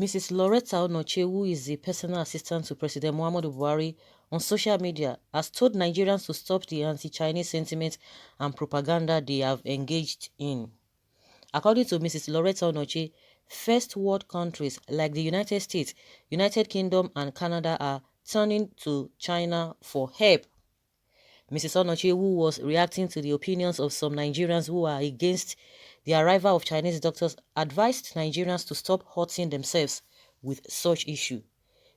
Mrs. ÇH1Ñ, who is the personal assistant to President Muhammadu Buhari, on social media has told Nigerians to stop the anti-Chinese sentiment and propaganda they have engaged in. According to Mrs. ÇH1Ñ, first world countries like the United States, United Kingdom and Canada are turning to China for help. Mrs. ÇH1Ñ, who was reacting to the opinions of some Nigerians who are against the arrival of Chinese doctors, advised Nigerians to stop hurting themselves with such issue.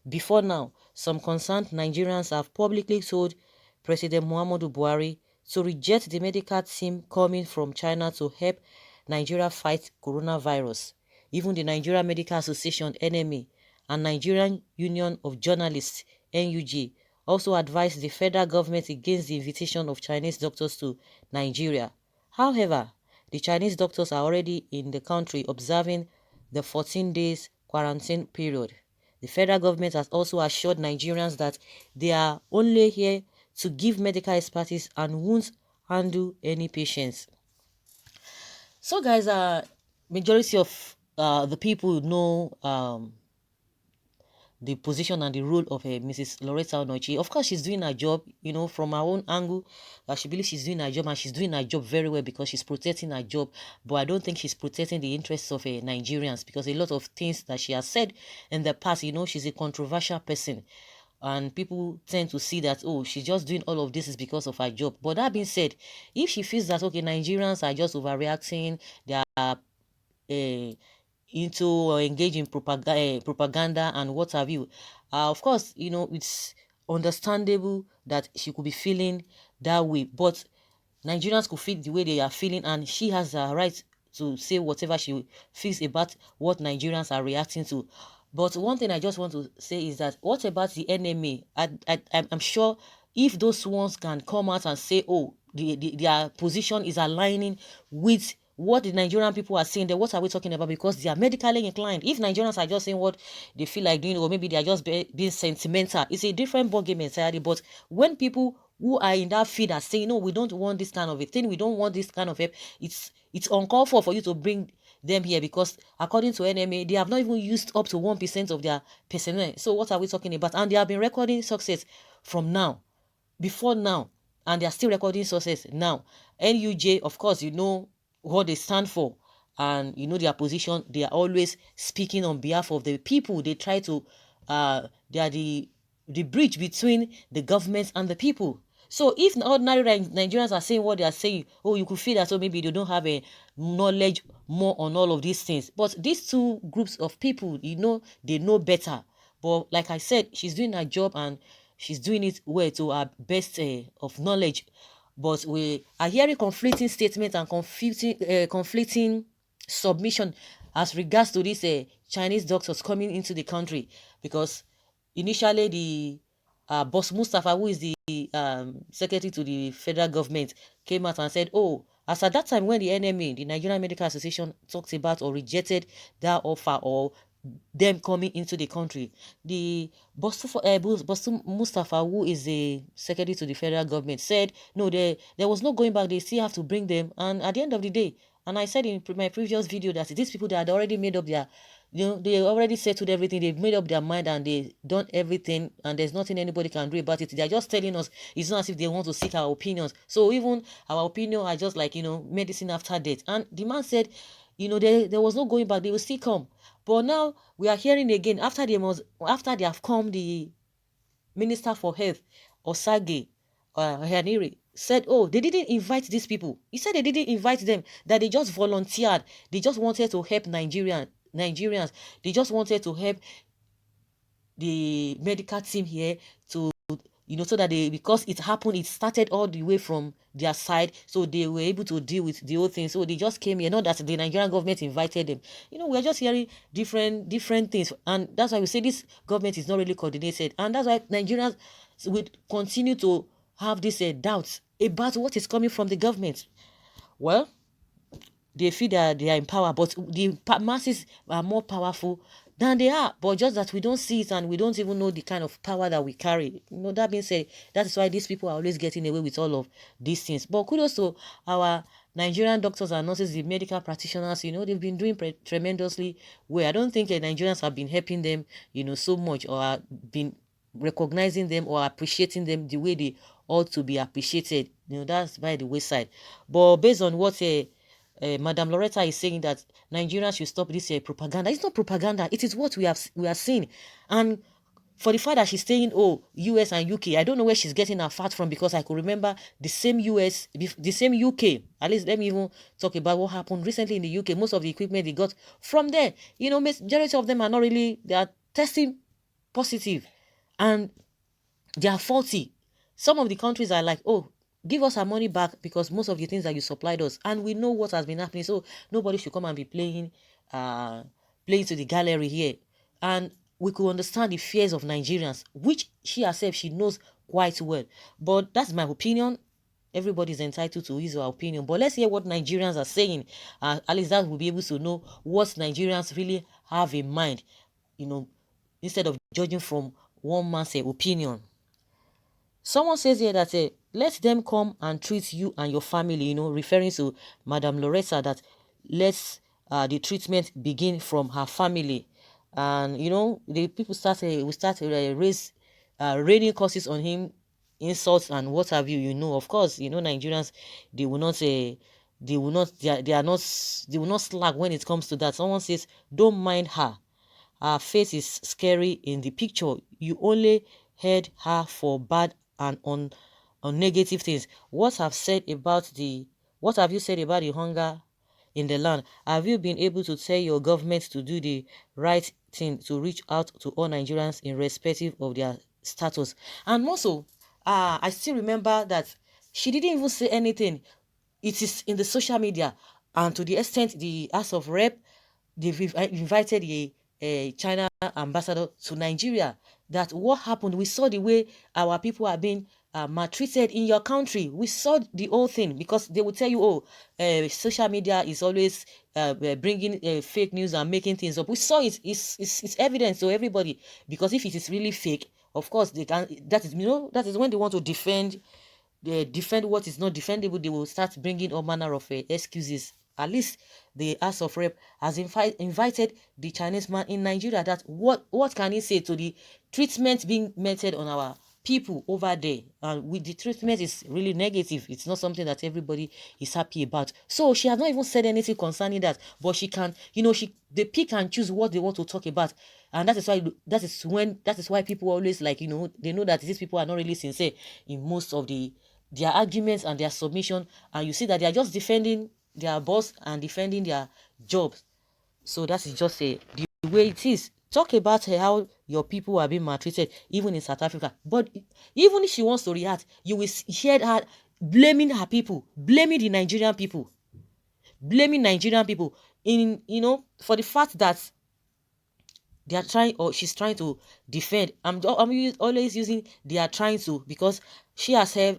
Before now, some concerned Nigerians have publicly told President Muhammadu Buhari to reject the medical team coming from China to help Nigeria fight coronavirus. Even the Nigerian Medical Association (NMA) and Nigerian Union of Journalists (NUJ) also advised the federal government against the invitation of Chinese doctors to Nigeria. However, the Chinese doctors are already in the country observing the 14 days quarantine period. The federal government has also assured Nigerians that they are only here to give medical expertise and won't handle any patients. So guys, majority of the people know the position and the role of Mrs. ÇH1Ñ. Of course, she's doing her job, from her own angle. She believes she's doing her job, and she's doing her job very well because she's protecting her job. But I don't think she's protecting the interests of Nigerians, because a lot of things that she has said in the past, she's a controversial person. And people tend to see that, oh, she's just doing all of this is because of her job. But that being said, if she feels that, okay, Nigerians are just overreacting, they are into or engage in propaganda and what have you, of course, it's understandable that she could be feeling that way. But Nigerians could feel the way they are feeling, and she has a right to say whatever she feels about what Nigerians are reacting to. But one thing I just want to say is that, what about the NMA? I'm sure if those ones can come out and say, oh, their position is aligning with what the Nigerian people are saying, then what are we talking about? Because they are medically inclined. If Nigerians are just saying what they feel like doing, or maybe they are just being sentimental, it's a different ballgame entirely. But when people who are in that field are saying, no, we don't want this kind of a thing, we don't want this kind of help, it's uncalled for you to bring them here, because according to NMA, they have not even used up to 1% of their personnel. So what are we talking about? And they have been recording success from now, before now, and they are still recording success now. NUJ, of course, what they stand for, and their position. They are always speaking on behalf of the people. They try to they are the bridge between the government and the people. So if ordinary Nigerians are saying what they are saying, oh, you could feel that, so maybe they don't have a knowledge more on all of these things. But these two groups of people, they know better. But like I said, she's doing her job, and she's doing it well, to her best of knowledge. But we are hearing conflicting statements and conflicting submission as regards to these Chinese doctors coming into the country. Because initially, the Boss Mustafa, who is the secretary to the federal government, came out and said, oh, as at that time when the NMA, the Nigerian Medical Association, talked about or rejected that offer, or them coming into the country, the Boss Mustafa, who is the secretary to the federal government, said, no, there was no going back. They still have to bring them. And at the end of the day, and I said in my previous video that these people, that had already made up their, they already settled everything. They've made up their mind, and they've done everything, and there's nothing anybody can do about it. They're just telling us. It's not as if they want to seek our opinions. So even our opinion are just like, medicine after death. And the man said, there was no going back. They will still come. But now we are hearing again, after they have come, the Minister for Health, Osage Haniri, said, oh, they didn't invite these people. He said they didn't invite them, that they just volunteered. They just wanted to help Nigerians. They just wanted to help the medical team here to, so that because it happened, it started all the way from their side, so they were able to deal with the whole thing. So they just came here, not that the Nigerian government invited them. We're just hearing different things, and that's why we say this government is not really coordinated, and that's why Nigerians will continue to have these doubts about what is coming from the government. Well, they feel that they are in power, but the masses are more powerful than they are, but just that we don't see it and we don't even know the kind of power that we carry. That being said, that is why these people are always getting away with all of these things. But kudos to our Nigerian doctors and nurses, the medical practitioners, they've been doing tremendously well. I don't think Nigerians have been helping them, so much, or have been recognizing them or appreciating them the way they ought to be appreciated. That's by the wayside. But based on what Madam Loretta is saying, that Nigerians should stop this propaganda. It's not propaganda. It is what we are seeing. And for the fact that she's saying, oh, US and UK, I don't know where she's getting her facts from, because I could remember the same US, the same UK. At least let me even talk about what happened recently in the UK. Most of the equipment they got from there, majority of them are not really, they are testing positive and they are faulty. Some of the countries are like, oh, give us our money back, because most of the things that you supplied us, and we know what has been happening, so nobody should come and be playing to the gallery here. And we could understand the fears of Nigerians, which she herself, she knows quite well. But that's my opinion. Everybody's entitled to his or her opinion. But let's hear what Nigerians are saying. At least that will be able to know what Nigerians really have in mind, instead of judging from one man's opinion. Someone says here that let them come and treat you and your family, referring to Madam Loretta, that let's the treatment begin from her family. And the people start raining curses on him, insults and what have you. Of course, Nigerians, they will not say, they will not slack when it comes to that. Someone says, don't mind her. Her face is scary in the picture. You only heard her for bad and on negative things. What have you said about the hunger in the land? Have you been able to tell your government to do the right thing, to reach out to all Nigerians irrespective of their status? And also, I still remember that she didn't even say anything. It is in the social media, and to the extent the House of Rep, they've invited a China ambassador to Nigeria. That what happened, we saw the way our people are being maltreated in your country. We saw the whole thing, because they will tell you, oh, social media is always bringing fake news and making things up. We saw it. It's evidence to everybody, because if it is really fake, of course they can. That is when they want to defend what is not defendable. They will start bringing all manner of excuses. At least the House of Rep has invited the Chinese man in Nigeria. That what can he say to the treatment being meted on our people over there? And with the treatment is really negative. It's not something that everybody is happy about. So she has not even said anything concerning that. But she can, they pick and choose what they want to talk about. And that is why people always like, they know that these people are not really sincere in most of their arguments and their submission. And you see that they are just defending their boss and defending their jobs. So that is just the way it is. Talk about how your people are being maltreated, even in South Africa. But even if she wants to react, you will hear her blaming her people, blaming the Nigerian people, in for the fact that they are trying, or she's trying to defend. I'm always using they are trying to, because she herself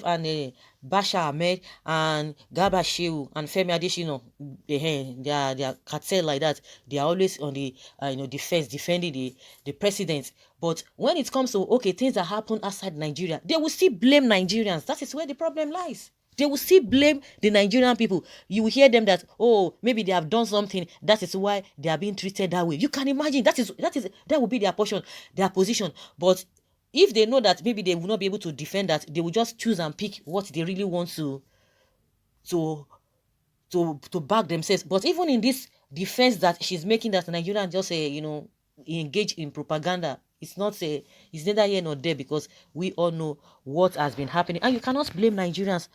and Basha Ahmed and Garba Shehu and Femi Adesina, they are cartel like that. They are always on the defense, defending the president. But when it comes to things that happen outside Nigeria, they will still blame Nigerians. That is where the problem lies. They will still blame the Nigerian people. You will hear them that, oh, maybe they have done something. That is why they are being treated that way. You can imagine that will be their position. But if they know that maybe they will not be able to defend that, they will just choose and pick what they really want to back themselves. But even in this defense that she's making, that Nigerians just engage in propaganda, it's neither here nor there, because we all know what has been happening. And you cannot blame Nigerians,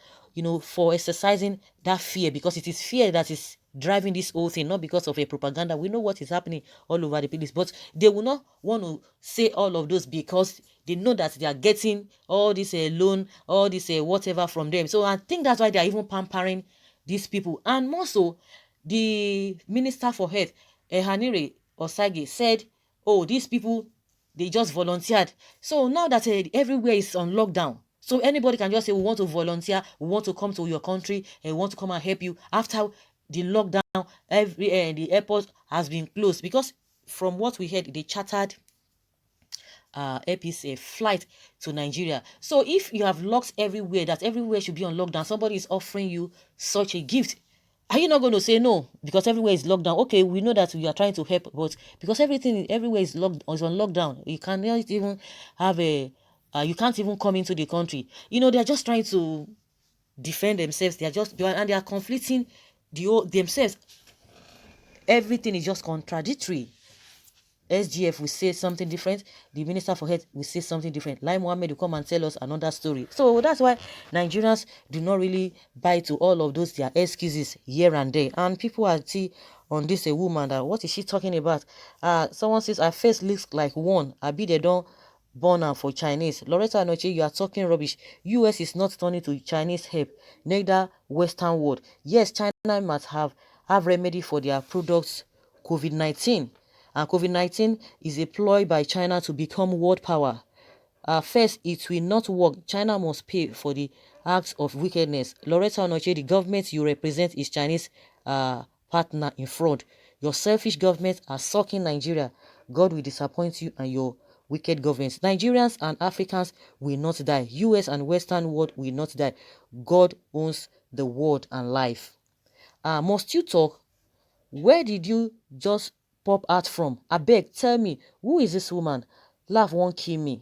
for exercising that fear, because it is fear that is driving this whole thing, not because of a propaganda. We know what is happening all over the place, but they will not want to say all of those, because they know that they are getting all this loan, all this whatever from them. So I think that's why they are even pampering these people. And more so, the Minister for Health, Hanire Osage, said, oh, these people, they just volunteered. So now that everywhere is on lockdown, so anybody can just say, we want to volunteer, we want to come to your country, and we want to come and help you. After the lockdown, the airport has been closed, because from what we heard, they chartered APC flight to Nigeria. So if you have locked everywhere, that everywhere should be on lockdown, somebody is offering you such a gift, are you not going to say no because everywhere is locked down? Okay, we know that we are trying to help, but because everything everywhere is is on lockdown, you cannot even have a you can't even come into the country. They are just trying to defend themselves. They are conflicting themselves. Everything is just contradictory. SGF will say something different. The Minister for Health will say something different. Lai Mohammed will come and tell us another story. So that's why Nigerians do not really buy to all of those their excuses here and there. And people are see on this a woman that what is she talking about? Someone says her face looks like one. I be they don't born her for Chinese. Loretta Anoche, you are talking rubbish. US is not turning to Chinese help, neither Western world. Yes, China must have remedy for their products COVID-19. And COVID-19 is a ploy by China to become world power. First, it will not work. China must pay for the acts of wickedness. Loretta Onoche, the government you represent is Chinese partner in fraud. Your selfish governments are sucking Nigeria. God will disappoint you and your wicked governments. Nigerians and Africans will not die. US and Western world will not die. God owns the world and life. Must you talk? Where did you just pop out from? I beg, tell me, who is this woman? Laugh won't kill me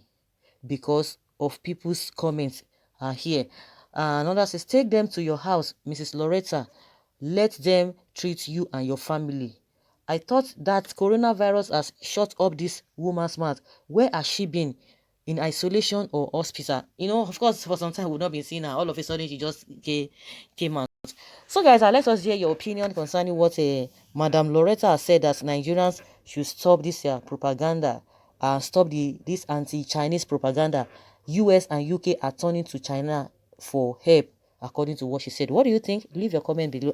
because of people's comments are here. Another says, take them to your house, Mrs. Loretta. Let them treat you and your family. I thought that coronavirus has shut up this woman's mouth. Where has she been? In isolation or hospital? Of course, for some time we've not been seeing her. All of a sudden, she just came out. So, guys, let us hear your opinion concerning what Madam Loretta has said, that Nigerians should stop this propaganda and stop this anti-Chinese propaganda. US and UK are turning to China for help, according to what she said. What do you think? Leave your comment below.